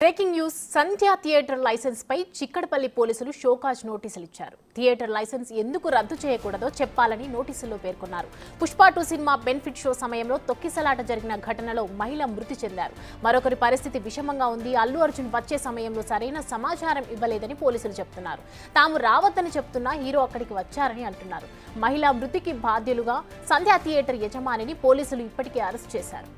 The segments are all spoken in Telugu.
బ్రేకింగ్ న్యూస్ సంధ్య థియేటర్ లైసెన్స్ పై చిక్కడపల్లి పోలీసులు షోకాజ్ నోటీసులు ఇచ్చారు. థియేటర్ లైసెన్స్ ఎందుకు రద్దు చేయకూడదో చెప్పాలని నోటీసుల్లో పేర్కొన్నారు. పుష్ప 2 సినిమా బెనిఫిట్ షో సమయంలో తొక్కిసలాట జరిగిన ఘటనలో మహిళ మృతి చెందారు. మరొకరి పరిస్థితి విషమంగా ఉంది. అల్లు అర్జున్ వచ్చే సమయంలో సరైన సమాచారం ఇవ్వలేదని పోలీసులు చెప్తున్నారు. తాము రావద్దని చెప్తున్నా హీరో అక్కడికి వచ్చారని అంటున్నారు. మహిళా మృతికి బాధ్యులుగా సంధ్య థియేటర్ యజమానిని పోలీసులు ఇప్పటికే అరెస్ట్ చేశారు.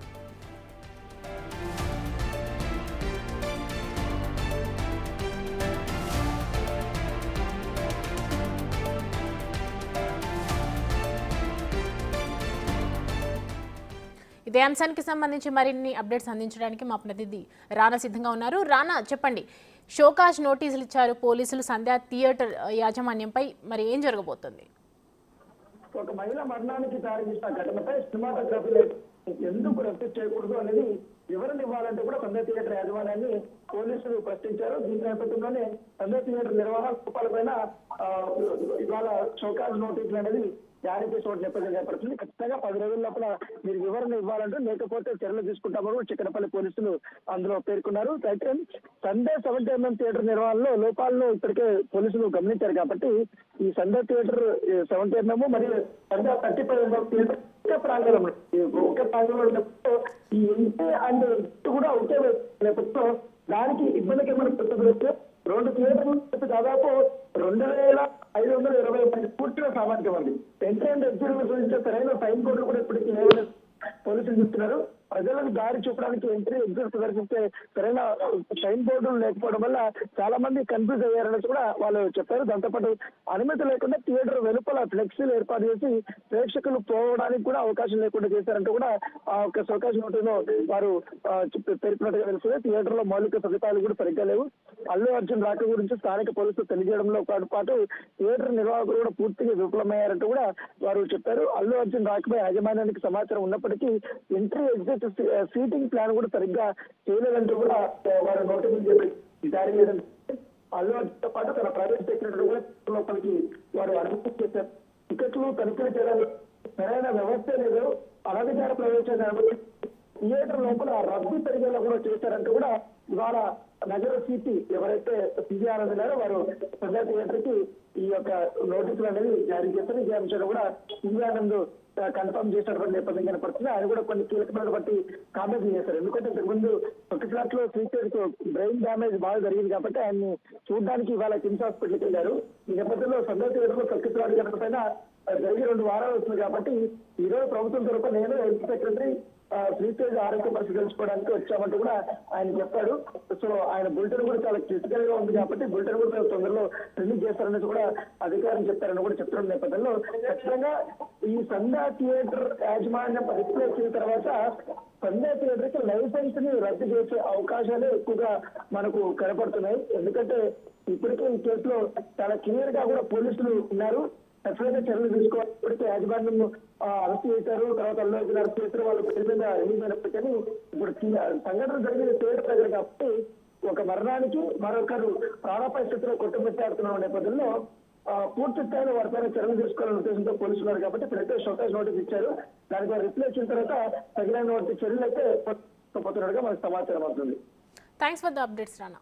ఇదే అంశానికి సంబంధించి మరిన్ని అప్డేట్స్ అందించడానికి మా ప్రతినిధి రానా సిద్ధంగా ఉన్నారు. రానా, చెప్పండి, షోకాజ్ నోటీసులు ఇచ్చారు పోలీసులు సంధ్య థియేటర్ యాజమాన్యంపై, మరి ఏం జరగబోతుంది? ఒక మహిళ మరణానికి దారితీసిన ఘటనపై సినిమాటోగ్రఫీ ఎందుకు రద్దు చేయకూడదు అనేది వివరణ ఇవ్వాలంటే కూడా సంధ్య థియేటర్ యాజమాన్యాన్ని పోలీసులు ప్రశ్నించారు. దీని నేపథ్యంలోనే సంధ్య థియేటర్ నిర్వహణ రూపాయలపైన ఇవాళ షోకాజ్ నోటీసులు అనేది జారీ చేసిన నేపథ్యం ఏర్పడుతుంది. ఖచ్చితంగా 10 రోజుల లోపల మీరు వివరణ ఇవ్వాలంటూ, లేకపోతే చర్యలు తీసుకుంటామని చిక్కడపల్లి పోలీసులు అందులో పేర్కొన్నారు. అయితే సండే 70mm థియేటర్ నిర్వహణలో లోపాలను ఇప్పటికే పోలీసులు గమనించారు కాబట్టి ఈ సండే థియేటర్ 70mm మరియు సండే 35mm థియేటర్ ఒకే ప్రాంగణంలో ఈ ఇంటి అండ్ కూడా ఒకే నేపథ్యంలో దానికి ఇబ్బందికి ఏమైనా పెట్టుబడి 2 థియేటర్లు దాదాపు 2520 మంది పూర్తిగా సామాజిక మంది ఎంట్రీ అండ్ ఎగ్జిట్ గురించి సరైన సైన్ బోర్డులు కూడా ఇప్పటికీ పోలీసులు చెప్తున్నారు. ప్రజలకు దారి చూపడానికి ఎంట్రీ ఎగ్జిట్ ప్రదర్శించే సరైన సైన్ బోర్డులు లేకపోవడం వల్ల చాలా మంది కన్ఫ్యూజ్ అయ్యారనేసి కూడా వాళ్ళు చెప్పారు. దాంతోపాటు అనుమతి లేకుండా థియేటర్ వెలుపల ఫ్లెక్సీలు ఏర్పాటు చేసి ప్రేక్షకులు పోవడానికి కూడా అవకాశం లేకుండా చేశారంటూ కూడా ఆ ఒక షోకాజ్ నోటీసులో వారు పేర్కొన్నట్టుగా తెలుస్తుంది. థియేటర్ లో మౌలిక సదుపాయాలు కూడా సరిగ్గా లేవు. అల్లు అర్జున్ రాక గురించి స్థానిక పోలీసులు తెలియజేయడంలో పాటు థియేటర్ నిర్వాహకులు కూడా పూర్తిగా విఫలమయ్యారంటూ కూడా వారు చెప్పారు. అల్లు అర్జున్ రాకపై యాజమాన్యానికి సమాచారం ఉన్నప్పటికీ ఎంట్రీ ఎగ్జిట్ సీటింగ్ ప్లాన్ కూడా సరిగ్గా చేయలేదంటూ కూడా వారు నోటీసులు జారీ చేయడం. అల్లు అర్జున్తో పాటు తన ప్రైవేట్ సెక్రటరీ కూడా లోపలికి వారు అనుమతి చేశారు. టికెట్లు తనిఖీలు చేయడానికి సరైన వ్యవస్థ లేదు. అనధికార ప్రవేశాన్ని థియేటర్ లోపల రద్దీ పెరిగేలా కూడా చేశారంటూ కూడా ఇవాళ నగర సిపి ఎవరైతే సిబి ఆనంద్ గారో వారు సంధ్య థియేటర్ కి ఈ యొక్క నోటీసులు అనేది జారీ చేస్తారు. ఈ అంశాలు కూడా సిబి ఆనంద్ కన్ఫర్మ్ చేసినటువంటి నేపథ్యం కనపడుతుంది. ఆయన కూడా కొన్ని కీలకమైన బట్టి కామెంట్ చేశారు. ఎందుకంటే ఇంతకుముందు ఒక ఫ్లాట్ లో శ్రీచేజ్ బ్రెయిన్ డ్యామేజ్ బాగా జరిగింది కాబట్టి ఆయన్ని చూడడానికి ఇవాళ కిమ్స్ హాస్పిటల్కి వెళ్ళారు. ఈ నేపథ్యంలో సంధ్య థియేటర్ లో తొక్కిసలాట ఘటన పైన జరిగి 2 వారాలు అవుతుంది కాబట్టి ఈ రోజు ప్రభుత్వం తరఫున నేను హెల్త్ సెక్రటరీ శ్రీతేజ్ ఆరోగ్య పరిస్థితి తెలుసుకోవడానికి వచ్చామంటూ కూడా ఆయన చెప్పాడు. సో ఆయన బులెటిన్ కూడా చాలా క్రిటికల్ గా ఉంది కాబట్టి బులెటిన్ కూడా తొందరలో రిలీజ్ చేస్తారనేసి కూడా అధికారులు చెప్పారని కూడా చెప్తున్న నేపథ్యంలో ఖచ్చితంగా ఈ సంధ్య థియేటర్ యాజమాన్యం రిప్లై వచ్చిన తర్వాత సంధ్య థియేటర్ కి లైసెన్స్ ని రద్దు చేసే అవకాశాలే ఎక్కువగా మనకు కనపడుతున్నాయి. ఎందుకంటే ఇప్పటికే ఈ కేసులో చాలా క్లియర్ గా కూడా పోలీసులు ఉన్నారు. ఖచ్చితంగా చర్యలు తీసుకోవాలి. ఇప్పటికే యాజమాన్యం అరెస్ట్ చేశారు. తర్వాత అల్లు అర్జున్ అరెస్ట్ చేశారు. వాళ్ళు పేరు మీద రిలీజ్ అయినప్పటికీ ఇప్పుడు సంఘటన జరిగిన థియేటర్ దగ్గర కాబట్టి ఒక మరణానికి మరొకరు ప్రాణాపాయ స్థితిలో కొట్టుమిట్టాడుతున్న నేపథ్యంలో పూర్తి స్థాయిలో వారిపైన చర్యలు తీసుకోవాలనే ఉద్దేశంతో పోలీసులు ఉన్నారు కాబట్టి ఇప్పుడైతే షోకాజ్ నోటీస్ ఇచ్చారు. దానికి రిప్లై ఇచ్చిన తర్వాత తగిన చర్యలు అయితే పోతున్నట్టుగా మనకు సమాచారం అవుతుంది. Thanks for the updates Rana.